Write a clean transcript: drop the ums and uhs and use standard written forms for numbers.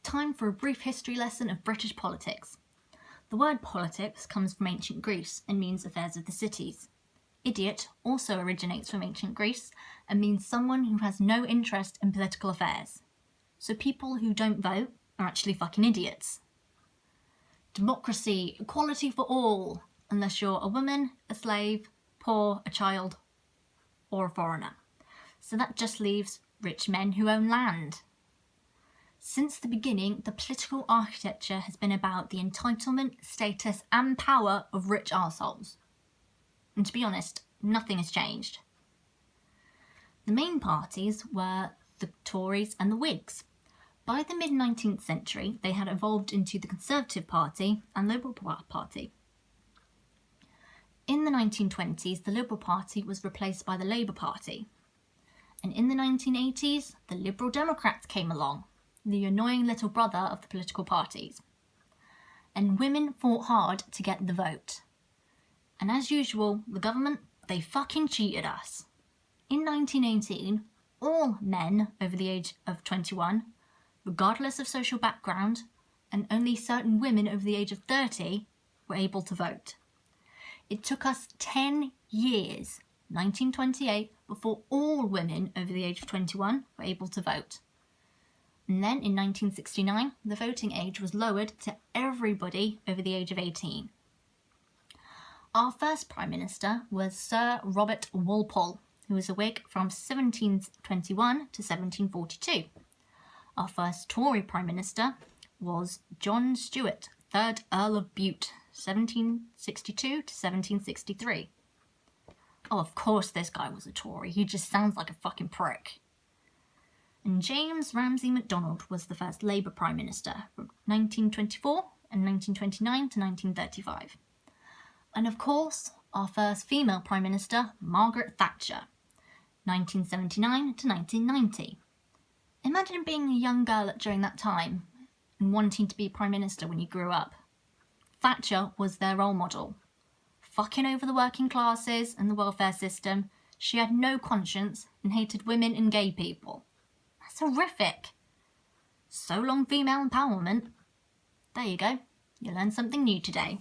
time for a brief history lesson of British politics. The word politics comes from ancient Greece and means affairs of the cities. Idiot also originates from ancient Greece and means someone who has no interest in political affairs. So people who don't vote are actually fucking idiots. Democracy, equality for all, unless you're a woman, a slave, poor, a child, or a foreigner. So that just leaves rich men who own land. Since the beginning, the political architecture has been about the entitlement, status, and power of rich arseholes. And to be honest, nothing has changed. The main parties were the Tories and the Whigs. By the mid-19th century, they had evolved into the Conservative Party and Liberal Party. In the 1920s, the Liberal Party was replaced by the Labour Party. And in the 1980s, the Liberal Democrats came along, the annoying little brother of the political parties. And women fought hard to get the vote. And as usual, the government, they fucking cheated us. In 1918, all men over the age of 21, regardless of social background, and only certain women over the age of 30 were able to vote. It took us 10 years, 1928, before all women over the age of 21 were able to vote. And then in 1969, the voting age was lowered to everybody over the age of 18. Our first Prime Minister was Sir Robert Walpole, who was a Whig from 1721 to 1742. Our first Tory Prime Minister was John Stuart, 3rd Earl of Bute, 1762 to 1763. Oh, of course this guy was a Tory, he just sounds like a fucking prick. And James Ramsay MacDonald was the first Labour Prime Minister from 1924 and 1929 to 1935. And of course, our first female Prime Minister, Margaret Thatcher, 1979 to 1990. Imagine being a young girl during that time and wanting to be Prime Minister when you grew up. Thatcher was their role model. Fucking over the working classes and the welfare system, she had no conscience and hated women and gay people. That's horrific. So long female empowerment. There you go. You learned something new today.